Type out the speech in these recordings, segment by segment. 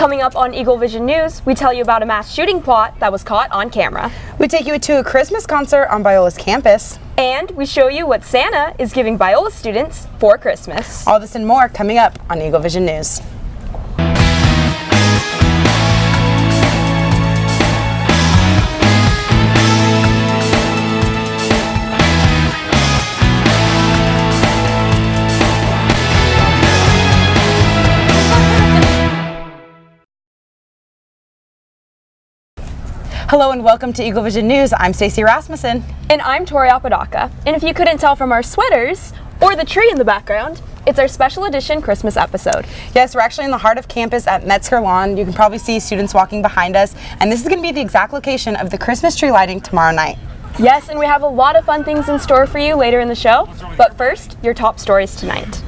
Coming up on EagleVision News, we tell you about a mass shooting plot that was caught on camera. We take you to a Christmas concert on Biola's campus. And we show you what Santa is giving Biola students for Christmas. All this and more coming up on EagleVision News. Hello and welcome to EagleVision News. I'm Stacy Rasmussen. And I'm Tori Apodaca. And if you couldn't tell from our sweaters or the tree in the background, it's our special edition Christmas episode. Yes, we're actually in the heart of campus at Metzger Lawn. You can probably see students walking behind us. And this is going to be the exact location of the Christmas tree lighting tomorrow night. Yes, and we have a lot of fun things in store for you later in the show. But first, your top stories tonight.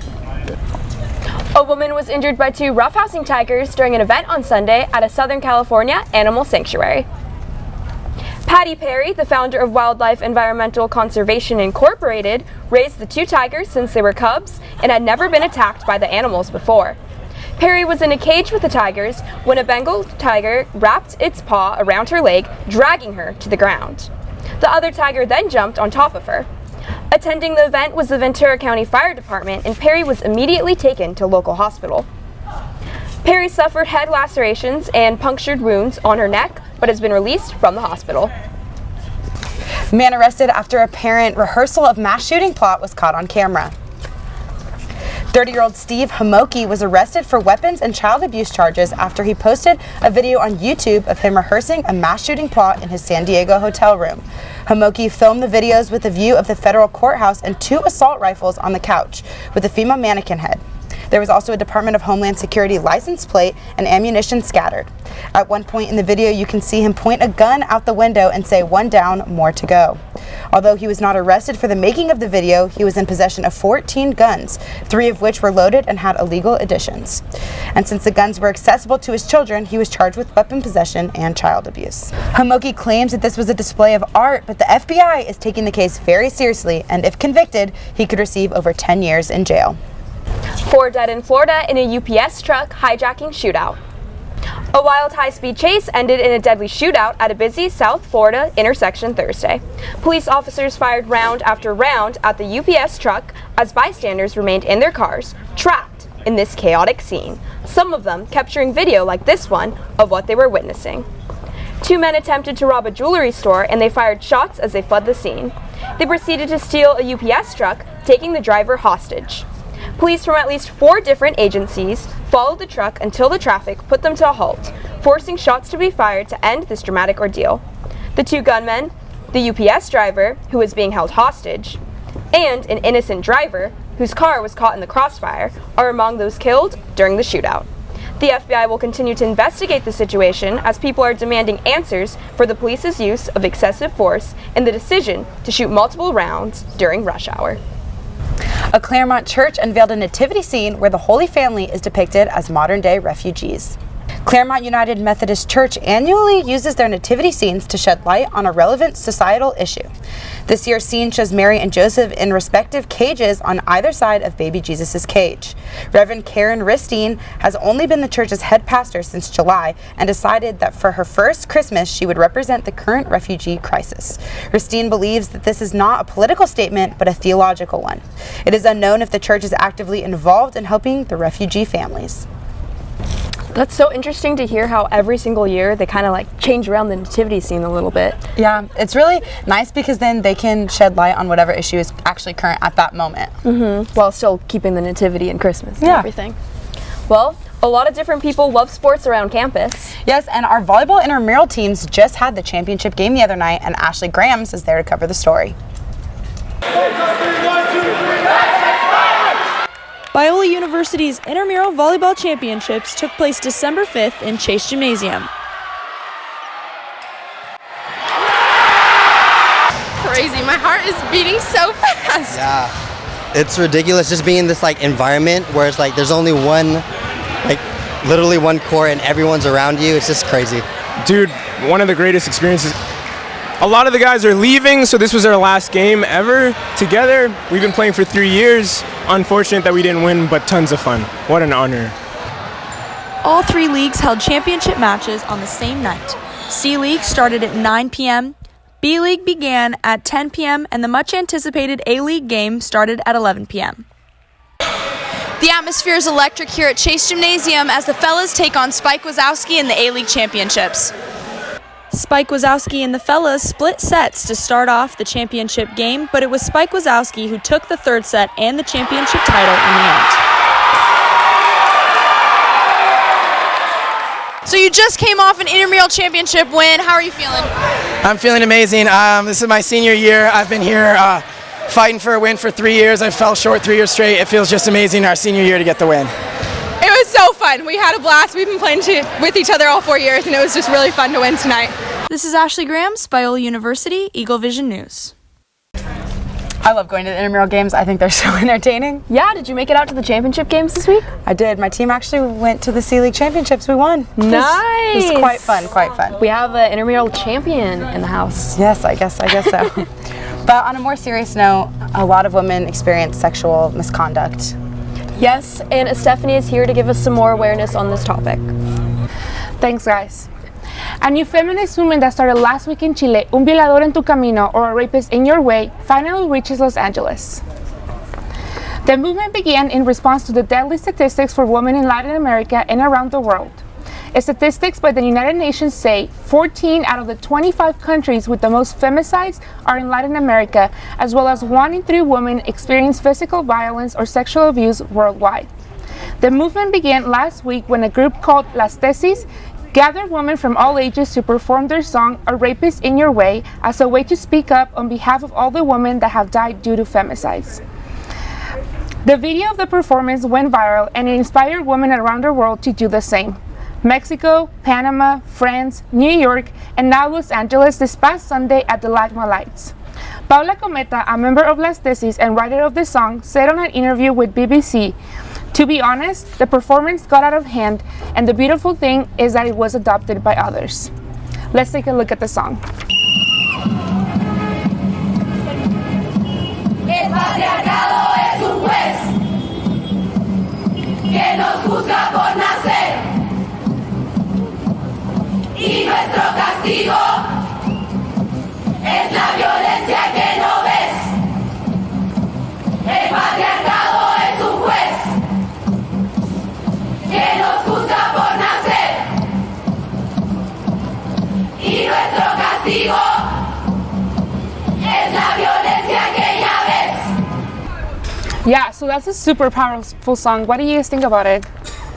A woman was injured by two roughhousing tigers during an event on Sunday at a Southern California animal sanctuary. Patty Perry, the founder of Wildlife Environmental Conservation Incorporated, raised the two tigers since they were cubs and had never been attacked by the animals before. Perry was in a cage with the tigers when a Bengal tiger wrapped its paw around her leg, dragging her to the ground. The other tiger then jumped on top of her. Attending the event was the Ventura County Fire Department, and Perry was immediately taken to a local hospital. Perry suffered head lacerations and punctured wounds on her neck, but has been released from the hospital. Man arrested after apparent rehearsal of mass shooting plot was caught on camera. 30-year-old Steve Homoki was arrested for weapons and child abuse charges after he posted a video on YouTube of him rehearsing a mass shooting plot in his San Diego hotel room. Homoki filmed the videos with a view of the federal courthouse and two assault rifles on the couch with a female mannequin head. There was also a Department of Homeland Security license plate and ammunition scattered. At one point in the video, you can see him point a gun out the window and say, "One down, more to go." Although he was not arrested for the making of the video, he was in possession of 14 guns, 3 of which were loaded and had illegal additions. And since the guns were accessible to his children, he was charged with weapon possession and child abuse. Homoki claims that this was a display of art, but the FBI is taking the case very seriously, and if convicted, he could receive over 10 years in jail. 4 dead in Florida in a UPS truck hijacking shootout. A wild high-speed chase ended in a deadly shootout at a busy South Florida intersection Thursday. Police officers fired round after round at the UPS truck as bystanders remained in their cars, trapped in this chaotic scene, some of them capturing video like this one of what they were witnessing. 2 men attempted to rob a jewelry store and they fired shots as they fled the scene. They proceeded to steal a UPS truck, taking the driver hostage. Police from at least 4 different agencies followed the truck until the traffic put them to a halt, forcing shots to be fired to end this dramatic ordeal. The 2 gunmen, the UPS driver, who was being held hostage, and an innocent driver, whose car was caught in the crossfire, are among those killed during the shootout. The FBI will continue to investigate the situation as people are demanding answers for the police's use of excessive force and the decision to shoot multiple rounds during rush hour. A Claremont church unveiled a nativity scene where the Holy Family is depicted as modern-day refugees. Claremont United Methodist Church annually uses their nativity scenes to shed light on a relevant societal issue. This year's scene shows Mary and Joseph in respective cages on either side of baby Jesus' cage. Reverend Karen Ristine has only been the church's head pastor since July and decided that for her first Christmas she would represent the current refugee crisis. Ristine believes that this is not a political statement but a theological one. It is unknown if the church is actively involved in helping the refugee families. That's so interesting to hear how every single year they kind of like change around the nativity scene a little bit. Yeah, it's really nice because then they can shed light on whatever issue is actually current at that moment. While still keeping the nativity and Christmas and everything. Well, a lot of different people love sports around campus. Yes, and our volleyball intramural teams just had the championship game the other night, and Ashley Grams is there to cover the story. Biola University's Intramural Volleyball Championships took place December 5th in Chase Gymnasium. Crazy, my heart is beating so fast. Yeah, it's ridiculous just being in this like environment where it's like there's only one, like literally one court and everyone's around you. It's just crazy. Dude, one of the greatest experiences. A lot of the guys are leaving, so this was our last game ever together. We've been playing for 3 years. Unfortunate that we didn't win, but tons of fun. What an honor. All three leagues held championship matches on the same night. C League started at 9 p.m., B League began at 10 p.m., and the much-anticipated A League game started at 11 p.m. The atmosphere is electric here at Chase Gymnasium as the fellas take on Spike Wazowski in the A League championships. Spike Wazowski and the fellas split sets to start off the championship game, but it was Spike Wazowski who took the third set and the championship title in the end. So you just came off an intramural championship win. How are you feeling? I'm feeling amazing. This is my senior year. I've been here fighting for a win for 3 years. I fell short 3 years straight. It feels just amazing our senior year to get the win. It was so fun. We had a blast. We've been playing with each other all 4 years, and it was just really fun to win tonight. This is Ashley Graham, Biola University, EagleVision News. I love going to the intramural games. I think they're so entertaining. Yeah, did you make it out to the championship games this week? I did. My team actually went to the C League championships. We won. Nice. It was quite fun. We have an intramural champion in the house. Yes, I guess so. But on a more serious note, a lot of women experience sexual misconduct. Yes, and Stephanie is here to give us some more awareness on this topic. Thanks, guys. A new feminist movement that started last week in Chile, Un Violador en tu Camino, or A Rapist in Your Way, finally reaches Los Angeles. The movement began in response to the deadly statistics for women in Latin America and around the world. Statistics by the United Nations say 14 out of the 25 countries with the most femicides are in Latin America, as well as 1 in 3 women experience physical violence or sexual abuse worldwide. The movement began last week when a group called Las Tesis gathered women from all ages to perform their song A Rapist in Your Way as a way to speak up on behalf of all the women that have died due to femicides. The video of the performance went viral and it inspired women around the world to do the same. Mexico, Panama, France, New York, and now Los Angeles this past Sunday at the LACMA Lights. Paula Cometa, a member of Las Tesis and writer of the song, said on an interview with BBC, "To be honest, the performance got out of hand, and the beautiful thing is that it was adopted by others." Let's take a look at the song. El patriarcado es un juez que nos juzga por nacer y nuestro castigo es la violencia que no ves. El patriarcado es un juez que nos juzga por nacer y nuestro castigo es la violencia que ya ves. Yeah, so that's a super powerful song. What do you guys think about it?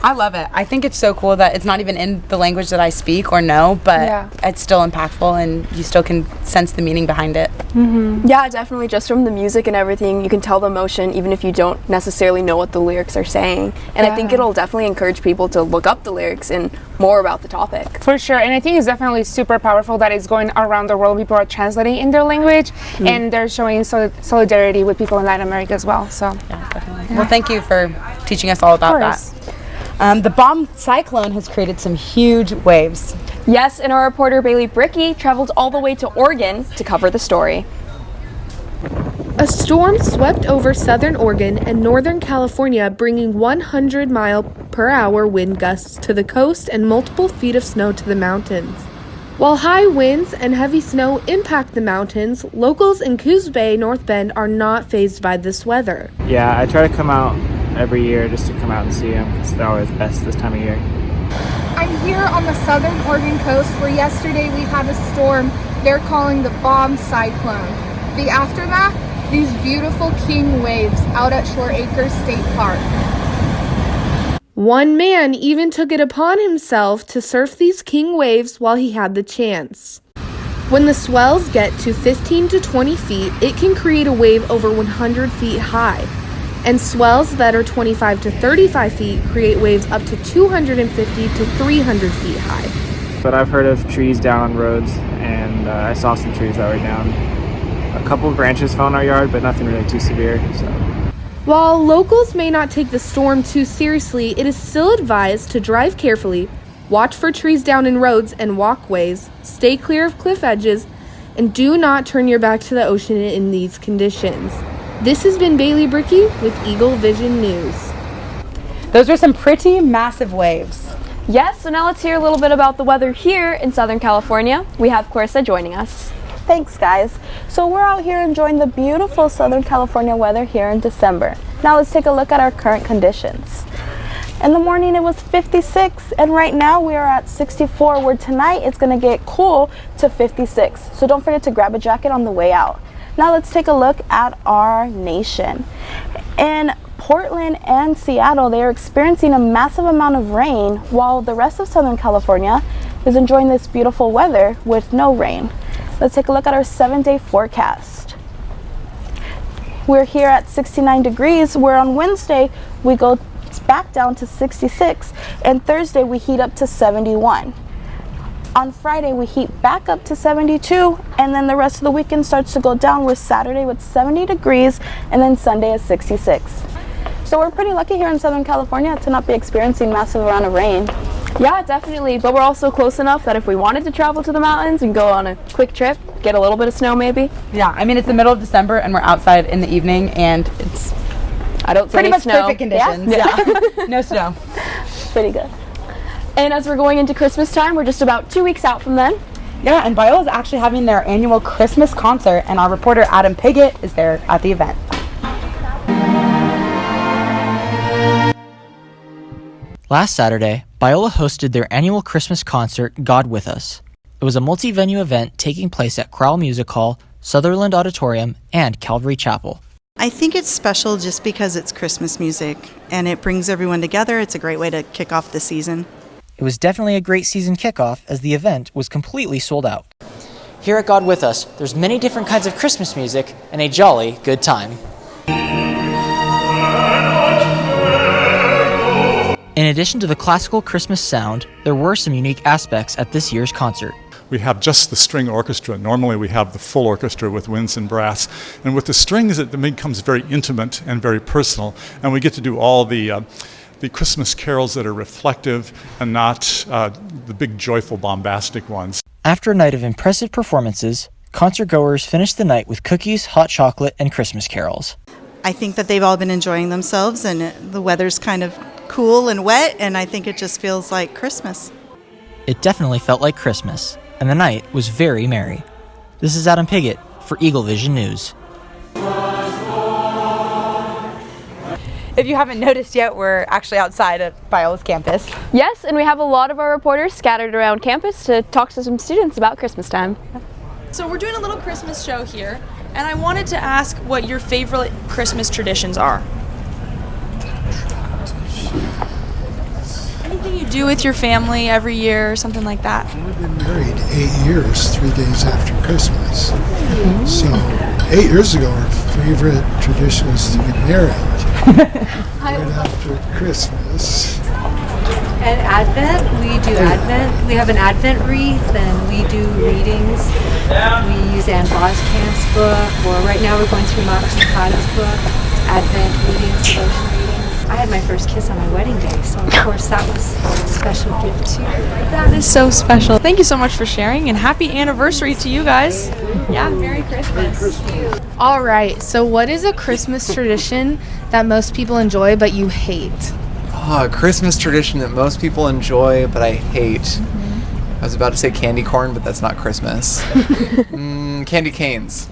I love it. I think it's so cool that it's not even in the language that I speak or know, but it's still impactful and you still can sense the meaning behind it. Mm-hmm. Yeah, definitely. Just from the music and everything, you can tell the emotion even if you don't necessarily know what the lyrics are saying. And I think it'll definitely encourage people to look up the lyrics and more about the topic. For sure. And I think it's definitely super powerful that it's going around the world. People are translating in their language and they're showing solidarity with people in Latin America as well. So, yeah, definitely. Well, thank you for teaching us all about that. The bomb cyclone has created some huge waves. Yes, and our reporter Bailey Bricky traveled all the way to Oregon to cover the story. A storm swept over southern Oregon and northern California, bringing 100-mile-per-hour wind gusts to the coast and multiple feet of snow to the mountains. While high winds and heavy snow impact the mountains, locals in Coos Bay, North Bend are not fazed by this weather. Yeah, I try to come out every year just to come out and see them because they're always best this time of year. I'm here on the southern Oregon coast where yesterday we had a storm they're calling the bomb cyclone. The aftermath, these beautiful king waves out at Shore Acres State Park. One man even took it upon himself to surf these king waves while he had the chance. When the swells get to 15 to 20 feet, it can create a wave over 100 feet high. And swells that are 25 to 35 feet create waves up to 250 to 300 feet high. But I've heard of trees down on roads, and I saw some trees that were down. A couple of branches fell in our yard, but nothing really too severe. So, while locals may not take the storm too seriously, it is still advised to drive carefully, watch for trees down in roads and walkways, stay clear of cliff edges, and do not turn your back to the ocean in these conditions. This has been Bailey Bricky with EagleVision News. Those were some pretty massive waves. Yes, so now let's hear a little bit about the weather here in Southern California. We have Clarissa joining us. Thanks, guys. So we're out here enjoying the beautiful Southern California weather here in December. Now let's take a look at our current conditions. In the morning it was 56, and right now we are at 64, where tonight it's going to get cool to 56. So don't forget to grab a jacket on the way out. Now let's take a look at our nation. In Portland and Seattle, they are experiencing a massive amount of rain, while the rest of Southern California is enjoying this beautiful weather with no rain. Let's take a look at our 7-day forecast. We're here at 69 degrees, where on Wednesday we go back down to 66, and Thursday we heat up to 71. On Friday we heat back up to 72, and then the rest of the weekend starts to go down, with Saturday with 70 degrees and then Sunday is 66. So we're pretty lucky here in Southern California to not be experiencing massive amount of rain. Yeah, definitely, but we're also close enough that if we wanted to travel to the mountains and go on a quick trip, get a little bit of snow maybe. Yeah, I mean, it's the middle of December and we're outside in the evening, and it's I don't see pretty any much snow. perfect conditions. Yeah. No snow. Pretty good. And as we're going into Christmas time, we're just about 2 weeks out from then. Yeah, and Biola is actually having their annual Christmas concert, and our reporter Adam Piggott is there at the event. Last Saturday, Biola hosted their annual Christmas concert, God With Us. It was a multi-venue event taking place at Crowell Music Hall, Sutherland Auditorium, and Calvary Chapel. I think it's special just because it's Christmas music and it brings everyone together. It's a great way to kick off the season. It was definitely a great season kickoff as the event was completely sold out. Here at God With Us, there's many different kinds of Christmas music and a jolly good time. In addition to the classical Christmas sound, there were some unique aspects at this year's concert. We have just the string orchestra. Normally we have the full orchestra with winds and brass. And with the strings, it becomes very intimate and very personal. And we get to do all the Christmas carols that are reflective and not the big, joyful, bombastic ones. After a night of impressive performances, concertgoers finished the night with cookies, hot chocolate, and Christmas carols. I think that they've all been enjoying themselves, and the weather's kind of cool and wet, and I think it just feels like Christmas. It definitely felt like Christmas, and the night was very merry. This is Adam Piggott for EagleVision News. If you haven't noticed yet, we're actually outside at Biola's campus. Yes, and we have a lot of our reporters scattered around campus to talk to some students about Christmas time. So we're doing a little Christmas show here, and I wanted to ask what your favorite Christmas traditions are. Anything you do with your family every year or something like that? We've been married 8 years, 3 days after Christmas. So 8 years ago, our favorite tradition was to get married right after Christmas. And Advent, we do Advent. We have an Advent wreath, and we do readings. We use Anne Boscamp's book, or right now we're going through Max Lucada's book, Advent readings, devotion readings. I had my first kiss on my wedding day, so of course that was a special gift too. That is so special. Thank you so much for sharing, and happy anniversary to you guys. Yeah, Merry Christmas. All right, so what is a Christmas tradition that most people enjoy but you hate? Oh, a Christmas tradition that most people enjoy but I hate. I was about to say candy corn, but that's not Christmas. Candy canes.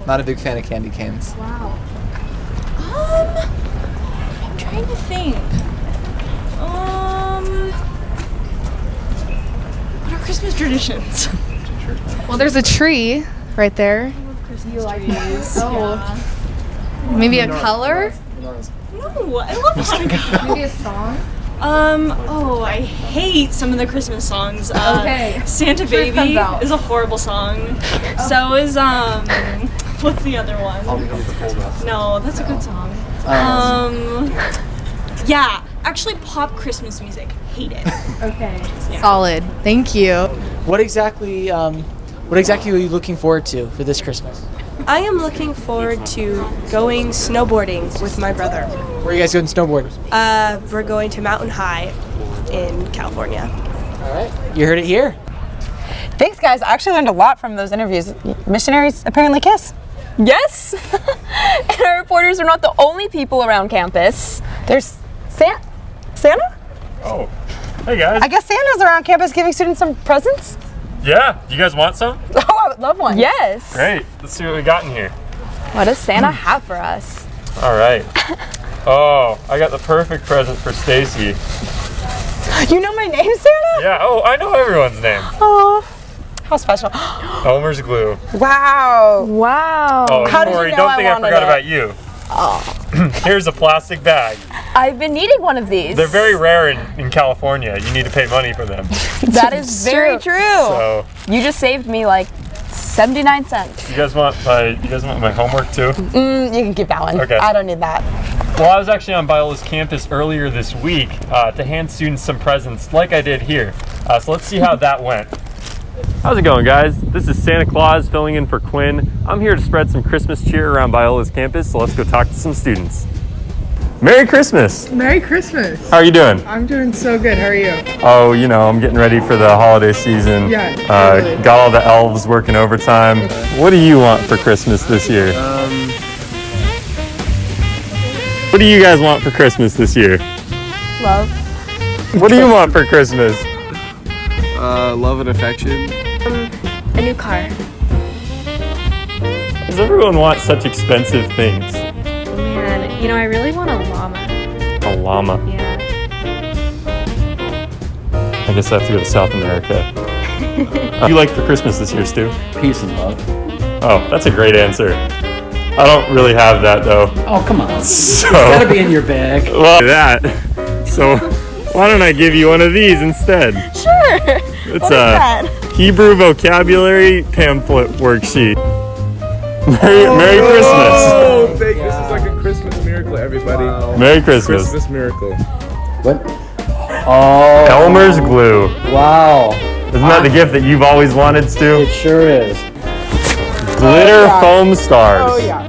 Not a big fan of candy canes. Wow. I'm trying to think. What are Christmas traditions? Well, there's a tree right there. You like trees? Oh. Maybe a color? No, I love Hanukkah. Maybe a song? I hate some of the Christmas songs. Okay. Santa Sure it Baby comes out. is a horrible song. So is, what's the other one? No, that's a good song. Yeah, actually pop Christmas music. Hate it. Okay. Yeah. Solid. Thank you. What exactly are you looking forward to for this Christmas? I am looking forward to going snowboarding with my brother. Where are you guys going snowboarding? We're going to Mountain High in California. All right. You heard it here. Thanks, guys. I actually learned a lot from those interviews. Missionaries apparently kiss. Yes! And our reporters are not the only people around campus. There's Santa? Oh, Hey guys. I guess Santa's around campus giving students some presents? Yeah, you guys want some? Oh, I would love one. Yes. Great, let's see what we got in here. What does Santa have for us? All right. Oh, I got the perfect present for Stacy. You know my name, Santa? Yeah, oh, I know everyone's name. Oh, how special. Elmer's glue. Wow. Wow. Oh, How did Tori, you know don't think I forgot about you. Oh. Here's a plastic bag. I've been needing one of these. They're very rare in California. You need to pay money for them. That is very true. So, you just saved me like 79 cents. you guys want my homework too? You can keep that one. Okay. I don't need that. Well, I was actually on Biola's campus earlier this week to hand students some presents like I did here. So let's see how that went. How's it going, guys? This is Santa Claus filling in for Quinn. I'm here to spread some Christmas cheer around Biola's campus, so let's go talk to some students. Merry Christmas! Merry Christmas! How are you doing? I'm doing so good. How are you? Oh, you know, I'm getting ready for the holiday season. Yeah, totally. Got all the elves working overtime. What do you want for Christmas this year? What do you guys want for Christmas this year? Love. What do you want for Christmas? Love and affection. A new car. Does everyone want such expensive things? Man, you know, I really want a llama. A llama. Yeah. I guess I have to go to South America. What do you like for Christmas this year, Stu? Peace and love. Oh, that's a great answer. I don't really have that though. Oh, come on. So, It's gotta be in your bag. Well, that. So, why don't I give you one of these instead? Sure. It's What is a that? Hebrew vocabulary pamphlet worksheet. Merry Christmas. Oh, this is like a Christmas miracle, everybody. Wow. Merry Christmas. Christmas miracle. What? Oh. Elmer's glue. Wow. Isn't that the gift that you've always wanted, Stu? It sure is. Glitter foam stars. Oh yeah,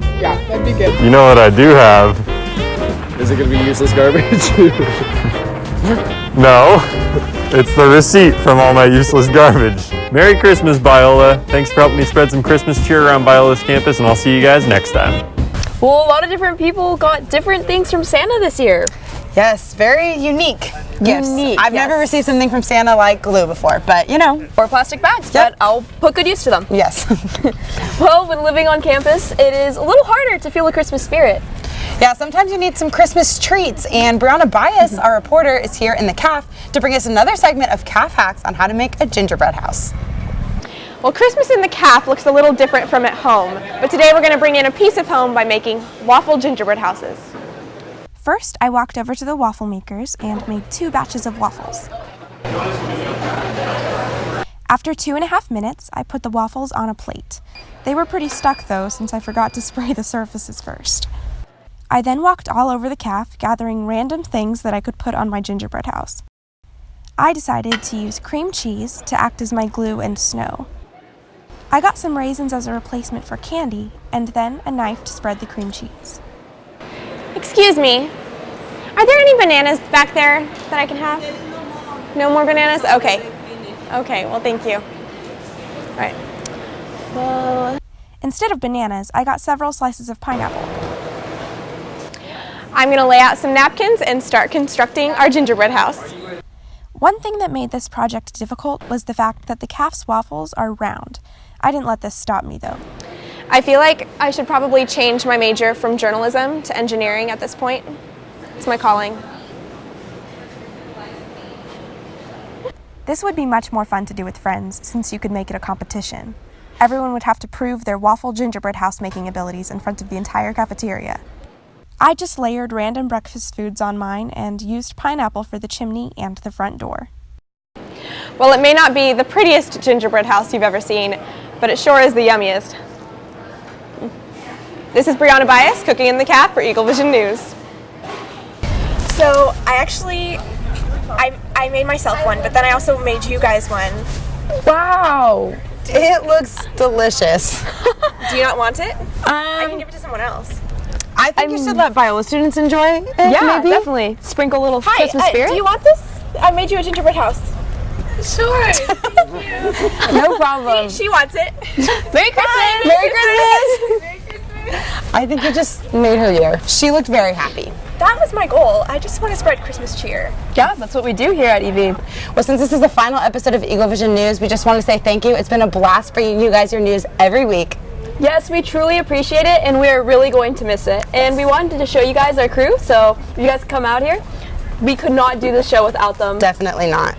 that'd be good. You know what I do have? Is it gonna be useless garbage? No. It's the receipt from all my useless garbage. Merry Christmas, Biola. Thanks for helping me spread some Christmas cheer around Biola's campus, and I'll see you guys next time. Well, a lot of different people got different things from Santa this year. Yes, very unique gifts. I've never yes. received something from Santa like glue before, but you know. Or plastic bags, but I'll put good use to them. Yes. Well, when living on campus, it is a little harder to feel the Christmas spirit. Yeah, sometimes you need some Christmas treats, and Briana Byus, our reporter, is here in the CAF to bring us another segment of CAF hacks on how to make a gingerbread house. Well, Christmas in the CAF looks a little different from at home, but today we're going to bring in a piece of home by making waffle gingerbread houses. First, I walked over to the waffle makers and made 2 batches of waffles. After 2.5 minutes, I put the waffles on a plate. They were pretty stuck though, since I forgot to spray the surfaces first. I then walked all over the CAF, gathering random things that I could put on my gingerbread house. I decided to use cream cheese to act as my glue and snow. I got some raisins as a replacement for candy, and then a knife to spread the cream cheese. Excuse me, are there any bananas back there that I can have? No more bananas? Okay. Okay, well, thank you. All right. Well, instead of bananas, I got several slices of pineapple. I'm going to lay out some napkins and start constructing our gingerbread house. One thing that made this project difficult was the fact that the CAF's waffles are round. I didn't let this stop me though. I feel like I should probably change my major from journalism to engineering at this point. It's my calling. This would be much more fun to do with friends since you could make it a competition. Everyone would have to prove their waffle gingerbread house making abilities in front of the entire cafeteria. I just layered random breakfast foods on mine and used pineapple for the chimney and the front door. Well, it may not be the prettiest gingerbread house you've ever seen, but it sure is the yummiest. This is Briana Byus cooking in the CAF for EagleVision News. So I made myself one, but then I also made you guys one. Wow, it looks delicious. Do you not want it? I can give it to someone else. I think you should let Biola students enjoy it. Yeah, maybe. definitely. Sprinkle a little Christmas spirit. Do you want this? I made you a gingerbread house. Sure. Thank you. No problem. See, she wants it. Merry Christmas! Merry Christmas! I think it just made her year. She looked very happy. That was my goal. I just want to spread Christmas cheer. Yeah, that's what we do here at EV. Well, since this is the final episode of EagleVision News, we just want to say thank you. It's been a blast bringing you guys your news every week. Yes, we truly appreciate it, and we are really going to miss it. And we wanted to show you guys our crew, so if you guys come out here, we could not do the show without them. Definitely not.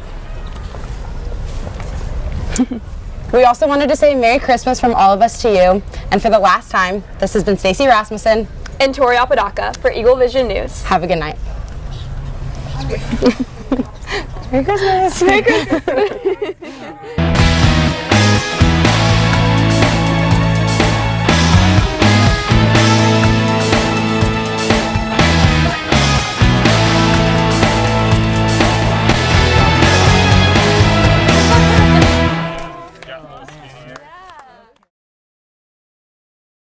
We also wanted to say Merry Christmas from all of us to you. And for the last time, this has been Stacy Rasmussen and Tori Apodaca for EagleVision News. Have a good night. Merry Christmas. Merry Christmas.